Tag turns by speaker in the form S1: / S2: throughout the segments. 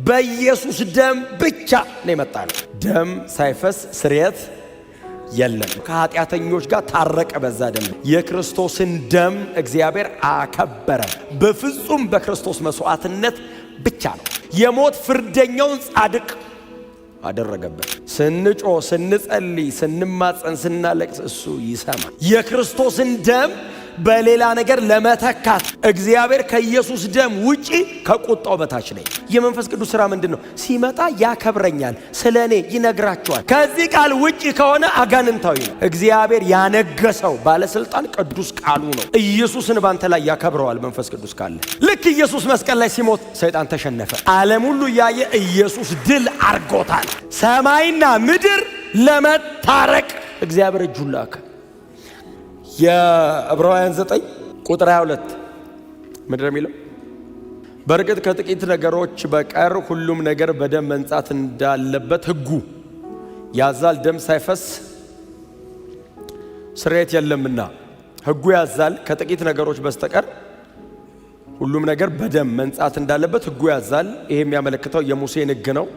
S1: በኢየሱስ ደም ብቻ ነው የመጣው። ደም ሳይፈስ ስርየት የለም። ከኃጢአተኞች ጋር ታረቀ በዛ ደም። የክርስቶስን ደም እግዚአብሔር አከበረ። በፍጹም በክርስቶስ መስዋዕትነት ብቻ ነው። የሞት ፍርደኛውን ጻድቅ አደረገበት። ስንጮ፣ ስንጸልይ፣ ስንማጸን፣ ስናለቅስ እሱ ይሰማል። የክርስቶስን ደም በሌላ ነገር ለመተካት እግዚአብሔር ከኢየሱስ ደም ውጪ ከቁጣው በታች ነኝ። የመንፈስ ቅዱስ ሥራ ምንድነው? ሲመጣ ያከብረኛል፣ ስለኔ ይነግራቸዋል። ከዚህ ቃል ውጪ ከሆነ አጋንንታዊ ነው። እግዚአብሔር ያነገሰው ባለስልጣን ቅዱስ ቃሉ ነው። ኢየሱስን ባንተ ላይ ያከብረዋል መንፈስ ቅዱስ ካለ። ልክ ኢየሱስ መስቀል ላይ ሲሞት ሰይጣን ተሸነፈ። ዓለም ሁሉ ያየ ኢየሱስ ድል አርጎታል። ሰማይና ምድር ለመታረቅ እግዚአብሔር እጁን ላከ። የዕብራውያን 9 ቁጥር 22 ምንድነው የሚለው? በእርግጥ ከጥቂት ነገሮች በቀር ሁሉም ነገር በደም መንጻት እንዳለበት ሕጉ ያዛል። ደም ሳይፈስ ስርየት የለምና። ሕጉ ያዛል። ከጥቂት ነገሮች በስተቀር ሁሉም ነገር በደም መንጻት እንዳለበት ሕጉ ያዛል። ይሄ የሚያመለክተው የሙሴን ሕግ ነው።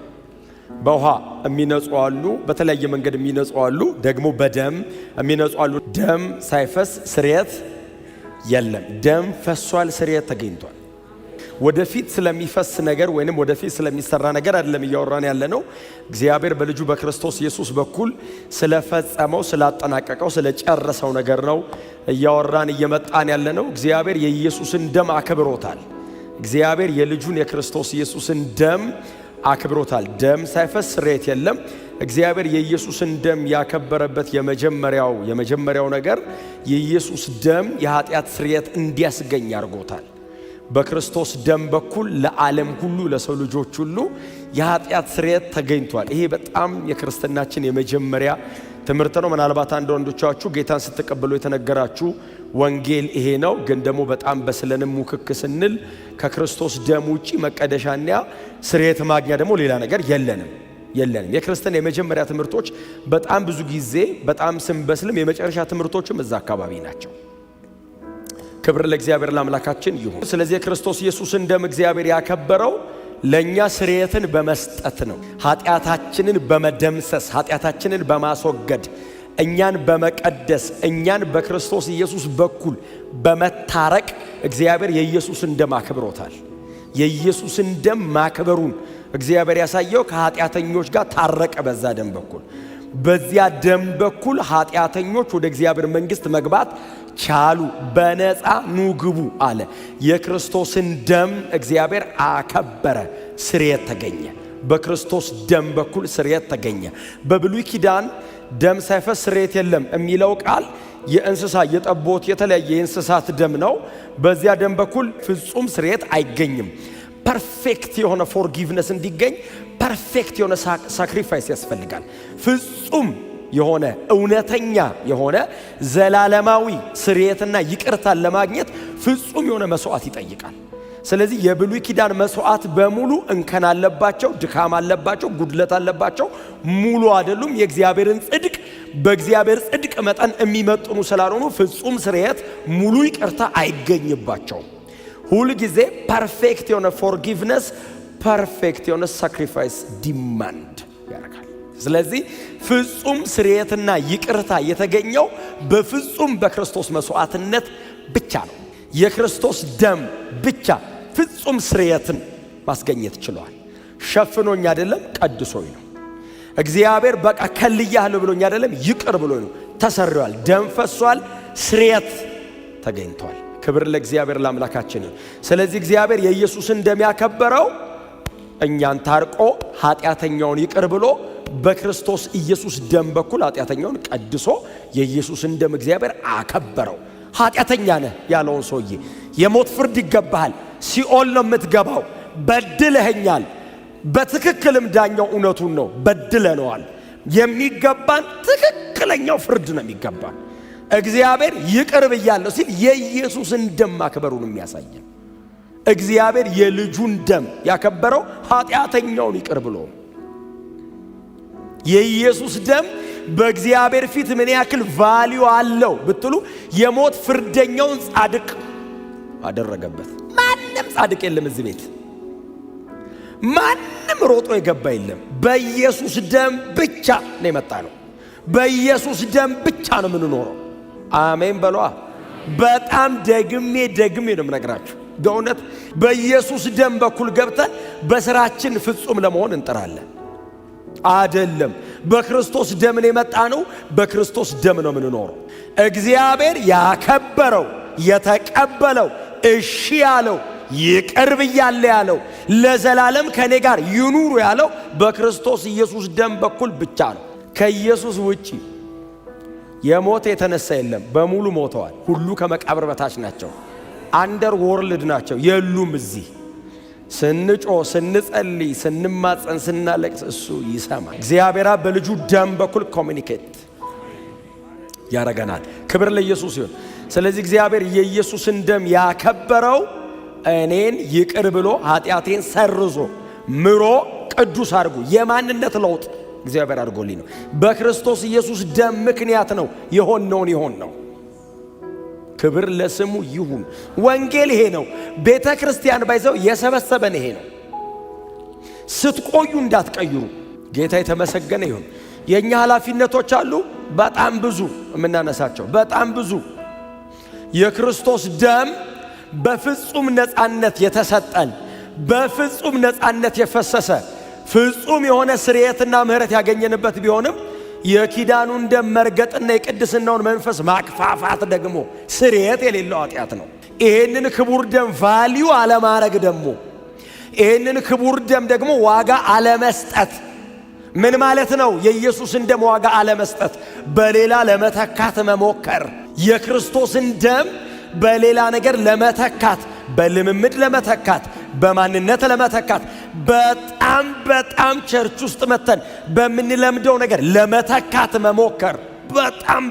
S1: በውሃ የሚነጹ አሉ፣ በተለያየ መንገድ የሚነጹ አሉ፣ ደግሞ በደም የሚነጹ አሉ። ደም ሳይፈስ ስርየት የለም። ደም ፈሷል፣ ስርየት ተገኝቷል። ወደፊት ስለሚፈስ ነገር ወይንም ወደፊት ስለሚሰራ ነገር አይደለም እያወራን ያለ ነው። እግዚአብሔር በልጁ በክርስቶስ ኢየሱስ በኩል ስለፈጸመው፣ ስላጠናቀቀው፣ ስለጨረሰው ነገር ነው እያወራን እየመጣን ያለ ነው። እግዚአብሔር የኢየሱስን ደም አክብሮታል። እግዚአብሔር የልጁን የክርስቶስ ኢየሱስን ደም አክብሮታል። ደም ሳይፈስ ስርየት የለም። እግዚአብሔር የኢየሱስን ደም ያከበረበት የመጀመሪያው ነገር የኢየሱስ ደም የኃጢአት ስርየት እንዲያስገኝ አድርጎታል። በክርስቶስ ደም በኩል ለዓለም ሁሉ ለሰው ልጆች ሁሉ የኃጢአት ስርየት ተገኝቷል። ይሄ በጣም የክርስትናችን የመጀመሪያ ትምህርት ነው። ምናልባት አንዳንዶቻችሁ ጌታን ስትቀበሉ የተነገራችሁ ወንጌል ይሄ ነው። ግን ደግሞ በጣም በስለንም ሙክክ ስንል ከክርስቶስ ደም ውጪ መቀደሻና ስርየት ማግኛ ደግሞ ሌላ ነገር የለንም። የክርስትና የመጀመሪያ ትምህርቶች በጣም ብዙ ጊዜ በጣም ስንበስልም የመጨረሻ ትምህርቶችም እዛ አካባቢ ናቸው። ክብር ለእግዚአብሔር ለአምላካችን ይሁን። ስለዚህ የክርስቶስ ኢየሱስን ደም እግዚአብሔር ያከበረው ለኛ ስርየትን በመስጠት ነው። ኃጢአታችንን በመደምሰስ ኃጢአታችንን በማስወገድ እኛን በመቀደስ እኛን በክርስቶስ ኢየሱስ በኩል በመታረቅ እግዚአብሔር የኢየሱስን ደም አክብሮታል። የኢየሱስን ደም ማክበሩን እግዚአብሔር ያሳየው ከኃጢአተኞች ጋር ታረቀ በዛ ደም በኩል። በዚያ ደም በኩል ኃጢአተኞች ወደ እግዚአብሔር መንግሥት መግባት ቻሉ። በነፃ ኑ ግቡ አለ። የክርስቶስን ደም እግዚአብሔር አከበረ፣ ስርየት ተገኘ። በክርስቶስ ደም በኩል ስርየት ተገኘ። በብሉይ ኪዳን ደም ሳይፈስ ስርየት የለም የሚለው ቃል የእንስሳ የጠቦት የተለያየ የእንስሳት ደም ነው። በዚያ ደም በኩል ፍጹም ስርየት አይገኝም። ፐርፌክት የሆነ ፎርጊቭነስ እንዲገኝ ፐርፌክት የሆነ ሳክሪፋይስ ያስፈልጋል። ፍጹም የሆነ እውነተኛ የሆነ ዘላለማዊ ስርየትና ይቅርታን ለማግኘት ፍጹም የሆነ መስዋዕት ይጠይቃል። ስለዚህ የብሉይ ኪዳን መስዋዕት በሙሉ እንከን አለባቸው፣ ድካም አለባቸው፣ ጉድለት አለባቸው፣ ሙሉ አይደሉም። የእግዚአብሔርን ጽድቅ በእግዚአብሔር ጽድቅ መጠን የሚመጥኑ ስላልሆኑ ፍጹም ስርየት፣ ሙሉ ይቅርታ አይገኝባቸውም። ሁል ጊዜ ፐርፌክት የሆነ ፎርጊቭነስ፣ ፐርፌክት የሆነ ሳክሪፋይስ ዲማንድ ያደርጋል። ስለዚህ ፍጹም ስርየትና ይቅርታ የተገኘው በፍጹም በክርስቶስ መስዋዕትነት ብቻ ነው። የክርስቶስ ደም ብቻ ፍጹም ስርየትን ማስገኘት ችሏል። ሸፍኖኝ አይደለም፣ ቀድሶኝ ነው። እግዚአብሔር በቃ ከልያለሁ ብሎኝ አይደለም፣ ይቅር ብሎኝ ነው። ተሰርቷል፣ ደም ፈሷል፣ ስርየት ተገኝቷል። ክብር ለእግዚአብሔር ለአምላካችን። ስለዚህ እግዚአብሔር የኢየሱስን ደም ያከበረው እኛን ታርቆ ኃጢአተኛውን ይቅር ብሎ በክርስቶስ ኢየሱስ ደም በኩል ኃጢአተኛውን ቀድሶ የኢየሱስን ደም እግዚአብሔር አከበረው። ኃጢአተኛ ነህ ያለውን ሰውዬ የሞት ፍርድ ይገባሃል፣ ሲኦል ነው የምትገባው፣ በድለኸኛል። በትክክልም ዳኛው እውነቱን ነው፣ በድለነዋል። የሚገባን ትክክለኛው ፍርድ ነው የሚገባን። እግዚአብሔር ይቅር ብያለሁ ሲል የኢየሱስን ደም ማክበሩን የሚያሳየን። እግዚአብሔር የልጁን ደም ያከበረው ኃጢአተኛውን ይቅር ብሎ። የኢየሱስ ደም በእግዚአብሔር ፊት ምን ያክል ቫልዩ አለው ብትሉ የሞት ፍርደኛውን ጻድቅ አደረገበት። ማንም ጻድቅ የለም እዚህ ቤት። ማንም ሮጦ የገባ የለም። በኢየሱስ ደም ብቻ ነው የመጣ ነው። በኢየሱስ ደም ብቻ ነው የምንኖረው። አሜን በሏ። በጣም ደግሜ ነው የምነግራችሁ። በእውነት በኢየሱስ ደም በኩል ገብተን በስራችን ፍጹም ለመሆን እንጥራለን አይደለም። በክርስቶስ ደም ነው የመጣ ነው። በክርስቶስ ደም ነው የምንኖረው። እግዚአብሔር ያከበረው የተቀበለው እሺ ያለው ይቅር ብያለሁ ያለው ለዘላለም ከኔ ጋር ይኑሩ ያለው በክርስቶስ ኢየሱስ ደም በኩል ብቻ ነው። ከኢየሱስ ውጪ የሞተ የተነሳ የለም። በሙሉ ሞተዋል። ሁሉ ከመቃብር በታች ናቸው። አንደር ወርልድ ናቸው፣ የሉም። እዚህ ስንጮ ስንጸልይ ስንማጸን ስናለቅስ እሱ ይሰማል። እግዚአብሔር በልጁ ደም በኩል ኮሚኒኬት ያረገናል። ክብር ለኢየሱስ ይሁን። ስለዚህ እግዚአብሔር የኢየሱስን ደም ያከበረው እኔን ይቅር ብሎ ኃጢአቴን ሰርዞ ምሮ ቅዱስ አድርጎ የማንነት ለውጥ እግዚአብሔር አድርጎልኝ ነው። በክርስቶስ ኢየሱስ ደም ምክንያት ነው የሆነውን ነው። ክብር ለስሙ ይሁን። ወንጌል ይሄ ነው። ቤተ ክርስቲያን ባይዘው የሰበሰበን ይሄ ነው። ስትቆዩ እንዳትቀይሩ። ጌታ የተመሰገነ ይሁን። የኛ ኃላፊነቶች አሉ፣ በጣም ብዙ የምናነሳቸው በጣም ብዙ። የክርስቶስ ደም በፍጹም ነፃነት የተሰጠን በፍጹም ነፃነት የፈሰሰ ፍጹም የሆነ ስርየትና ምህረት ያገኘንበት ቢሆንም የኪዳኑን ደም መርገጥና የቅድስናውን መንፈስ ማክፋፋት ደግሞ ስርየት የሌለው ኃጢአት ነው። ይሄንን ክቡር ደም ቫልዩ አለማረግ ደግሞ ይሄንን ክቡር ደም ደግሞ ዋጋ አለመስጠት ምን ማለት ነው? የኢየሱስን ደም ዋጋ አለመስጠት፣ በሌላ ለመተካት መሞከር፣ የክርስቶስን ደም በሌላ ነገር ለመተካት፣ በልምምድ ለመተካት፣ በማንነት ለመተካት፣ በጣም ቸርች ውስጥ መተን በምንለምደው ነገር ለመተካት መሞከር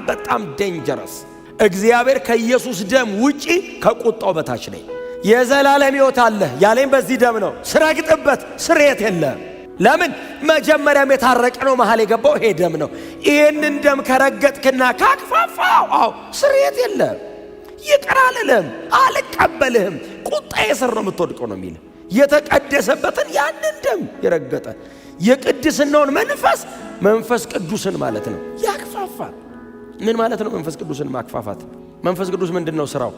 S1: በጣም ዴንጀረስ። እግዚአብሔር ከኢየሱስ ደም ውጪ ከቁጣው በታች ነኝ። የዘላለም ሕይወት አለ ያለኝ በዚህ ደም ነው። ስረግጥበት ስርየት የለም። ለምን? መጀመሪያም የታረቀ ነው። መሃል የገባው ይሄ ደም ነው። ይህንን ደም ከረገጥክና ካክፋፋው ስርየት የለም። ይቅር አልልም፣ አልቀበልህም፣ ቁጣዬ ስር ነው የምትወድቀው ነው የሚል የተቀደሰበትን ያንን ደም የረገጠ የቅድስናውን መንፈስ ቅዱስን ማለት ነው ያክፋፋል። ምን ማለት ነው መንፈስ ቅዱስን ማክፋፋት? መንፈስ ቅዱስ ምንድን ነው ስራው?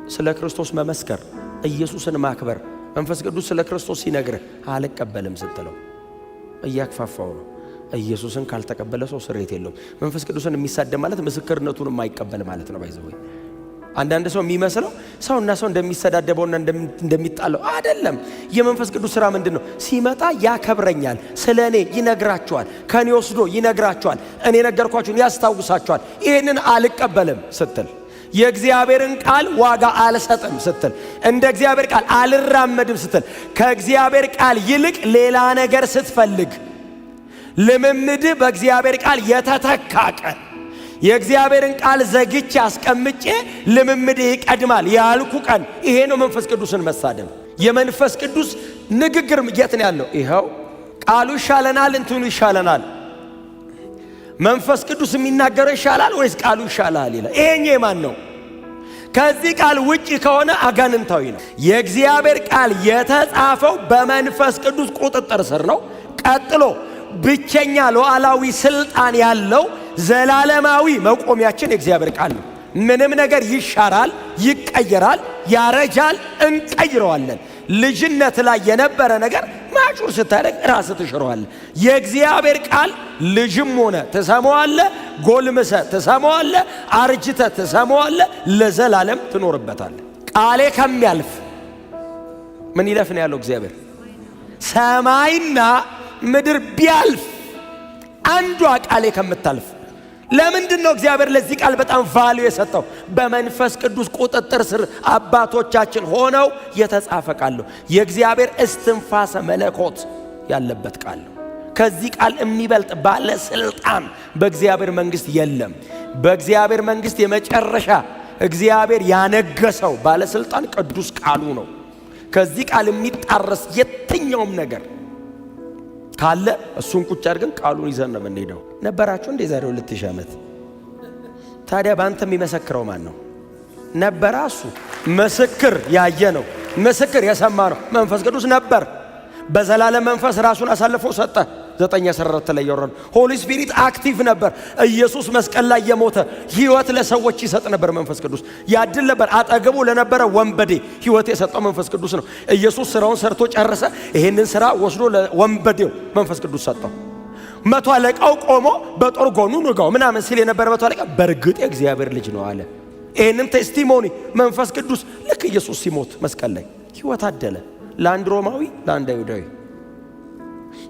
S1: ስለ ክርስቶስ መመስከር፣ ኢየሱስን ማክበር። መንፈስ ቅዱስ ስለ ክርስቶስ ሲነግርህ አልቀበልም ስትለው እያክፋፋው ነው። ኢየሱስን ካልተቀበለ ሰው ስርየት የለውም። መንፈስ ቅዱስን የሚሳደብ ማለት ምስክርነቱን የማይቀበል ማለት ነው። ባይዘው አንዳንድ ሰው የሚመስለው ሰውና ሰው እንደሚሰዳደበውና እንደሚጣለው አይደለም። የመንፈስ ቅዱስ ስራ ምንድን ነው? ሲመጣ ያከብረኛል፣ ስለ እኔ ይነግራቸዋል፣ ከኔ ወስዶ ይነግራቸዋል፣ እኔ ነገርኳችሁን ያስታውሳቸዋል። ይህንን አልቀበልም ስትል፣ የእግዚአብሔርን ቃል ዋጋ አልሰጥም ስትል፣ እንደ እግዚአብሔር ቃል አልራመድም ስትል፣ ከእግዚአብሔር ቃል ይልቅ ሌላ ነገር ስትፈልግ፣ ልምምድ በእግዚአብሔር ቃል የተተካቀ የእግዚአብሔርን ቃል ዘግቼ አስቀምጬ ልምምድ ይቀድማል ያልኩ ቀን ይሄ ነው መንፈስ ቅዱስን መሳደብ። የመንፈስ ቅዱስ ንግግር የት ነው ያለው? ይኸው ቃሉ ይሻለናል፣ እንትኑ ይሻለናል። መንፈስ ቅዱስ የሚናገረው ይሻላል ወይስ ቃሉ ይሻላል ይላል። ይሄኛው የማን ነው? ከዚህ ቃል ውጪ ከሆነ አጋንንታዊ ነው። የእግዚአብሔር ቃል የተጻፈው በመንፈስ ቅዱስ ቁጥጥር ስር ነው። ቀጥሎ ብቸኛ ሉዓላዊ ስልጣን ያለው ዘላለማዊ መቆሚያችን የእግዚአብሔር ቃል ነው። ምንም ነገር ይሻራል፣ ይቀየራል፣ ያረጃል፣ እንቀይረዋለን። ልጅነት ላይ የነበረ ነገር ማቹር ስታደርግ ራስ ትሽረዋለህ። የእግዚአብሔር ቃል ልጅም ሆነ ትሰማዋለህ፣ ጎልምሰ ትሰማዋለህ፣ አርጅተ ትሰማዋለህ፣ ለዘላለም ትኖርበታለህ። ቃሌ ከሚያልፍ ምን ይለፍ ነው ያለው እግዚአብሔር? ሰማይና ምድር ቢያልፍ አንዷ ቃሌ ከምታልፍ። ለምንድን ነው እግዚአብሔር ለዚህ ቃል በጣም ቫልዩ የሰጠው? በመንፈስ ቅዱስ ቁጥጥር ስር አባቶቻችን ሆነው የተጻፈ ቃል ነው። የእግዚአብሔር እስትንፋሰ መለኮት ያለበት ቃል ነው። ከዚህ ቃል የሚበልጥ ባለስልጣን በእግዚአብሔር መንግስት የለም። በእግዚአብሔር መንግስት የመጨረሻ እግዚአብሔር ያነገሰው ባለስልጣን ቅዱስ ቃሉ ነው። ከዚህ ቃል የሚጣረስ የትኛውም ነገር ካለ እሱን ቁጭ አድርገን ቃሉን ይዘን ነው የምንሄደው። ነበራችሁ እንደ ዛሬ 2000 ዓመት። ታዲያ ባንተ የሚመሰክረው ማን ነው? ነበራ። እሱ ምስክር ያየ ነው፣ ምስክር የሰማ ነው። መንፈስ ቅዱስ ነበር። በዘላለም መንፈስ ራሱን አሳልፎ ሰጠ። 9:14 ላይ ያወራል። ሆሊ ስፒሪት አክቲቭ ነበር። ኢየሱስ መስቀል ላይ የሞተ ሕይወት ለሰዎች ይሰጥ ነበር። መንፈስ ቅዱስ ያድል ነበር። አጠገቡ ለነበረ ወንበዴ ሕይወት የሰጠው መንፈስ ቅዱስ ነው። ኢየሱስ ስራውን ሰርቶ ጨረሰ። ይሄንን ስራ ወስዶ ለወንበዴው መንፈስ ቅዱስ ሰጠው። መቶ አለቃው ቆሞ በጦር ጎኑ ንጋው ምናምን ሲል የነበረ መቶ አለቃ በእርግጥ የእግዚአብሔር ልጅ ነው አለ። ይሄንን ቴስቲሞኒ መንፈስ ቅዱስ ልክ ኢየሱስ ሲሞት መስቀል ላይ ሕይወት አደለ። ለአንድ ሮማዊ፣ ለአንድ አይሁዳዊ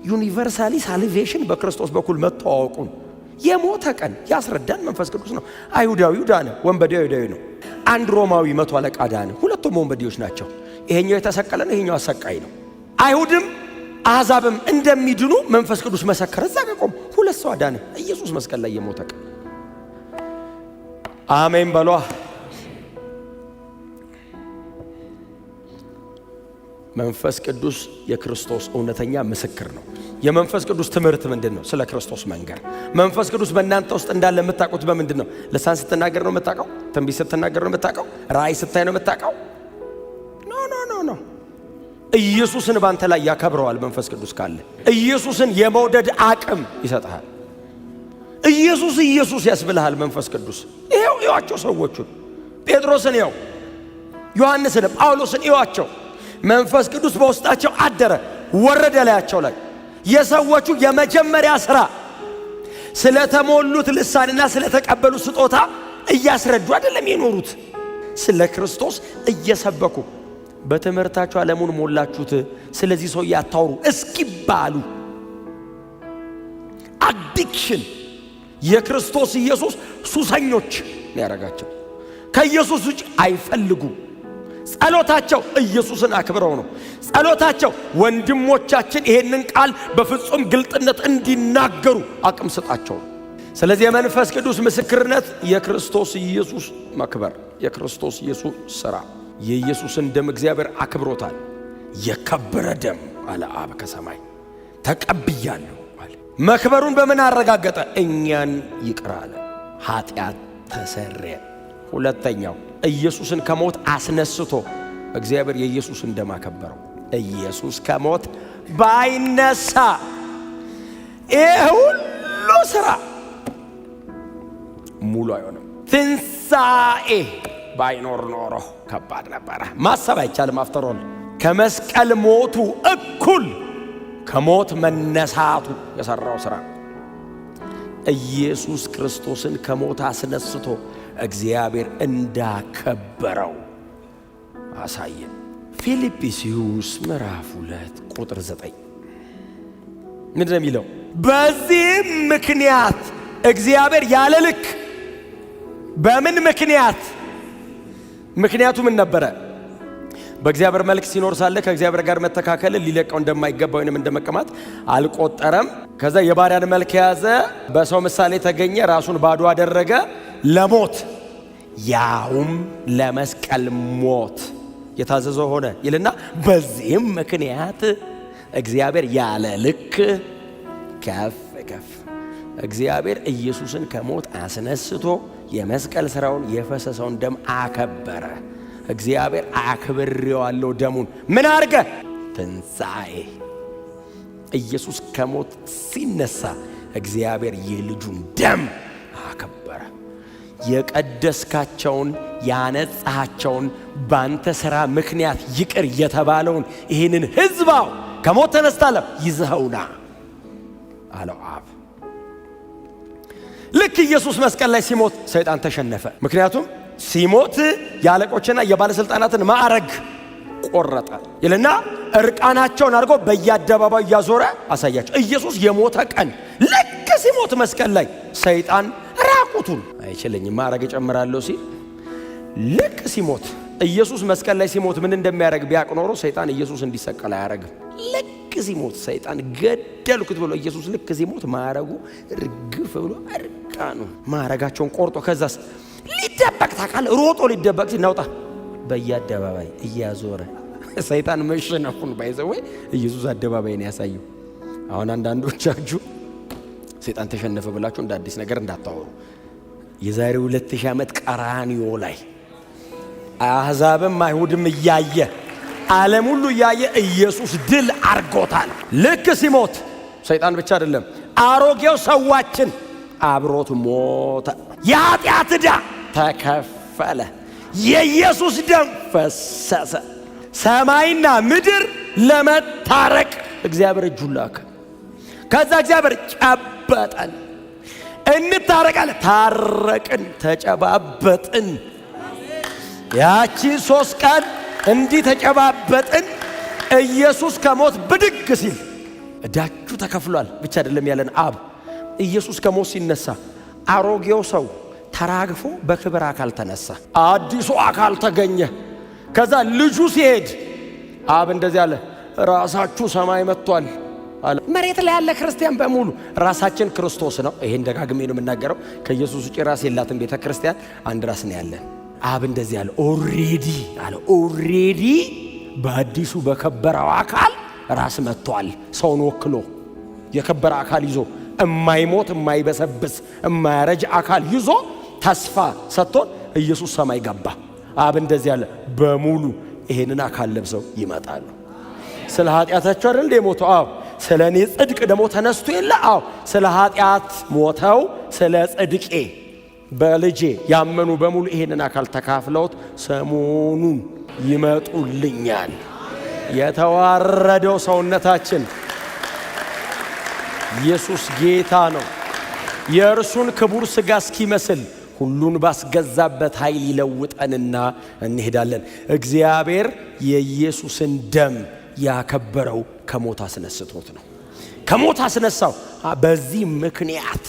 S1: ዩኒቨርሳሊ ሳልቬሽን በክርስቶስ በኩል መተዋወቁን የሞተ ቀን ያስረዳን መንፈስ ቅዱስ ነው። አይሁዳዊው ዳነ፣ ወንበዴው አይሁዳዊ ነው። አንድ ሮማዊ መቶ አለቃ ዳነ። ሁለቱም ወንበዴዎች ናቸው። ይሄኛው የተሰቀለ ነው፣ ይሄኛው አሰቃይ ነው። አይሁድም አሕዛብም እንደሚድኑ መንፈስ ቅዱስ መሰከረ። እዛ ጋር ቆም ሁለት ሰው ዳነ። ኢየሱስ መስቀል ላይ የሞተ ቀን። አሜን በሏ። መንፈስ ቅዱስ የክርስቶስ እውነተኛ ምስክር ነው። የመንፈስ ቅዱስ ትምህርት ምንድን ነው? ስለ ክርስቶስ መንገር። መንፈስ ቅዱስ በእናንተ ውስጥ እንዳለ የምታውቁት በምንድን ነው? ልሳን ስትናገር ነው የምታውቀው? ትንቢት ስትናገር ነው የምታውቀው? ራእይ ስታይ ነው የምታውቀው? ኖ ኢየሱስን ባንተ ላይ ያከብረዋል። መንፈስ ቅዱስ ካለ ኢየሱስን የመውደድ አቅም ይሰጥሃል። ኢየሱስ ያስብልሃል። መንፈስ ቅዱስ ይዋቸው ሰዎቹን ጴጥሮስን ይው፣ ዮሐንስን፣ ጳውሎስን ይዋቸው። መንፈስ ቅዱስ በውስጣቸው አደረ፣ ወረደ ላያቸው ላይ። የሰዎቹ የመጀመሪያ ሥራ ስለተሞሉት ልሳንና ስለተቀበሉት ስጦታ እያስረዱ አይደለም የኖሩት፣ ስለ ክርስቶስ እየሰበኩ በትምህርታችሁ ዓለሙን ሞላችሁት፣ ስለዚህ ሰው ያታውሩ እስኪባሉ አዲክሽን የክርስቶስ ኢየሱስ ሱሰኞች ያረጋቸው። ከኢየሱስ ውጭ አይፈልጉ። ጸሎታቸው ኢየሱስን አክብረው ነው። ጸሎታቸው ወንድሞቻችን ይሄንን ቃል በፍጹም ግልጥነት እንዲናገሩ አቅም ስጣቸው። ስለዚህ የመንፈስ ቅዱስ ምስክርነት የክርስቶስ ኢየሱስ መክበር፣ የክርስቶስ ኢየሱስ ሥራ። የኢየሱስን ደም እግዚአብሔር አክብሮታል። የከበረ ደም አለ አብ ከሰማይ ተቀብያለሁ አለ። መክበሩን በምን አረጋገጠ? እኛን ይቅር አለ፣ ኃጢአት ተሰረየ። ሁለተኛው ኢየሱስን ከሞት አስነስቶ እግዚአብሔር የኢየሱስን ደም አከበረው። ኢየሱስ ከሞት ባይነሳ ይህ ሁሉ ሥራ ሙሉ አይሆንም። ትንሣኤ ባይኖር ኖሮ ከባድ ነበረ። ማሰብ አይቻልም። አፍተሮል ከመስቀል ሞቱ እኩል ከሞት መነሳቱ የሠራው ሥራ ኢየሱስ ክርስቶስን ከሞት አስነስቶ እግዚአብሔር እንዳከበረው አሳየን። ፊልጵስዩስ ምዕራፍ 2 ቁጥር 9 ምንድነው የሚለው? በዚህም ምክንያት እግዚአብሔር ያለ ልክ። በምን ምክንያት? ምክንያቱ ምን ነበረ? በእግዚአብሔር መልክ ሲኖር ሳለ ከእግዚአብሔር ጋር መተካከል ሊለቀው እንደማይገባ ወይንም እንደመቀማት አልቆጠረም። ከዛ የባሪያን መልክ ያዘ፣ በሰው ምሳሌ ተገኘ፣ ራሱን ባዶ አደረገ፣ ለሞት ያውም ለመስቀል ሞት የታዘዘ ሆነ ይልና በዚህም ምክንያት እግዚአብሔር ያለ ልክ ከፍ እግዚአብሔር ኢየሱስን ከሞት አስነስቶ የመስቀል ሥራውን የፈሰሰውን ደም አከበረ። እግዚአብሔር አክብሬዋለሁ ደሙን ምን አርገ? ትንሣኤ። ኢየሱስ ከሞት ሲነሳ እግዚአብሔር የልጁን ደም አከበረ። የቀደስካቸውን ያነጻቸውን ባንተ ሥራ ምክንያት ይቅር የተባለውን ይህንን ሕዝባው ከሞት ተነስታለ ይዘኸውና አለው አብ። ልክ ኢየሱስ መስቀል ላይ ሲሞት ሰይጣን ተሸነፈ። ምክንያቱም ሲሞት የአለቆችና የባለስልጣናትን ማዕረግ ቆረጠ ይልና እርቃናቸውን አድርጎ በየአደባባዩ እያዞረ አሳያቸው። ኢየሱስ የሞተ ቀን ልክ ሲሞት መስቀል ላይ ሰይጣን ራቁቱን አይችልኝም ማዕረግ እጨምራለሁ ሲል ልክ ሲሞት ኢየሱስ መስቀል ላይ ሲሞት ምን እንደሚያደርግ ቢያውቅ ኖሮ ሰይጣን ኢየሱስ እንዲሰቀል አያደርግም። ልክ ሲሞት ሰይጣን ገደልኩት ብሎ ኢየሱስ ልክ ሲሞት ማዕረጉ ርግፍ ብሎ እርቃኑ ማዕረጋቸውን ቆርጦ ከዛስ ሊደበቅ ታውቃለህ፣ ሮጦ ሊደበቅ ሲናውጣ በየአደባባይ እያዞረ ሰይጣን መሸነፉን ባይዘው ኢየሱስ አደባባይ ነው ያሳየው። አሁን አንዳንዶቻችሁ ሰይጣን ተሸነፈ ብላችሁ እንደ አዲስ ነገር እንዳታወሩ። የዛሬ 2000 ዓመት ቀራንዮ ላይ አሕዛብም አይሁድም እያየ ዓለም ሁሉ ያየ ኢየሱስ ድል አርጎታል። ልክ ሲሞት ሰይጣን ብቻ አይደለም አሮጌው ሰዋችን አብሮት ሞተ። የኃጢአት ዕዳ ተከፈለ። የኢየሱስ ደም ፈሰሰ። ሰማይና ምድር ለመታረቅ እግዚአብሔር እጁን ላከ። ከዛ እግዚአብሔር ጨበጠን። እንታረቃለን። ታረቅን፣ ተጨባበጥን። ያቺ 3 ቀን እንዲህ ተጨባበጥን። ኢየሱስ ከሞት ብድግ ሲል ዕዳችሁ ተከፍሏል ብቻ አይደለም ያለን አብ። ኢየሱስ ከሞት ሲነሳ አሮጌው ሰው ተራግፎ በክብር አካል ተነሳ። አዲሱ አካል ተገኘ። ከዛ ልጁ ሲሄድ አብ እንደዚህ አለ፣ ራሳችሁ ሰማይ መጥቷል አለ። መሬት ላይ ያለ ክርስቲያን በሙሉ ራሳችን ክርስቶስ ነው። ይሄን ደጋግሜ ነው የምናገረው። ከኢየሱስ ውጪ ራስ የላትም ቤተ ክርስቲያን፣ አንድ ራስ ነው ያለን። አብ እንደዚህ አለ፣ ኦሬዲ በአዲሱ በከበረው አካል ራስ መጥቷል። ሰውን ወክሎ የከበረ አካል ይዞ እማይሞት እማይበሰብስ እማያረጅ አካል ይዞ ተስፋ ሰጥቶን ኢየሱስ ሰማይ ገባ። አብ እንደዚህ አለ፣ በሙሉ ይሄንን አካል ለብሰው ይመጣሉ። ስለ ኃጢአታቸው አይደል እንደ ሞተው? አዎ። ስለ እኔ ጽድቅ ደግሞ ተነስቶ የለ? አዎ። ስለ ኃጢአት ሞተው ስለ ጽድቄ በልጄ ያመኑ በሙሉ ይሄንን አካል ተካፍለውት ሰሞኑን ይመጡልኛል። የተዋረደው ሰውነታችን ኢየሱስ ጌታ ነው። የእርሱን ክቡር ሥጋ እስኪመስል ሁሉን ባስገዛበት ኃይል ይለውጠንና እንሄዳለን። እግዚአብሔር የኢየሱስን ደም ያከበረው ከሞት አስነስቶት ነው። ከሞት አስነሳው። በዚህ ምክንያት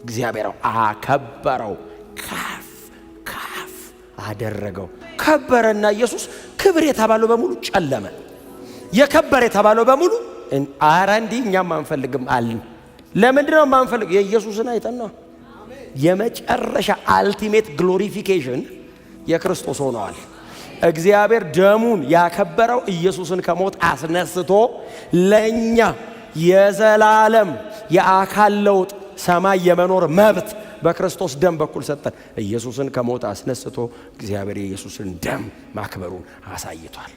S1: እግዚአብሔር አከበረው፣ ከፍ አደረገው። ከበረና ኢየሱስ ክብር የተባለው በሙሉ ጨለመ። የከበረ የተባለው በሙሉ አረ እንዲህ እኛም አንፈልግም አልን። ለምንድነው ማንፈልግ? የኢየሱስን አይተና የመጨረሻ አልቲሜት ግሎሪፊኬሽን የክርስቶስ ሆነዋል። እግዚአብሔር ደሙን ያከበረው ኢየሱስን ከሞት አስነስቶ ለኛ የዘላለም የአካል ለውጥ ሰማይ የመኖር መብት በክርስቶስ ደም በኩል ሰጠን። ኢየሱስን ከሞት አስነስቶ እግዚአብሔር የኢየሱስን ደም ማክበሩን አሳይቷል።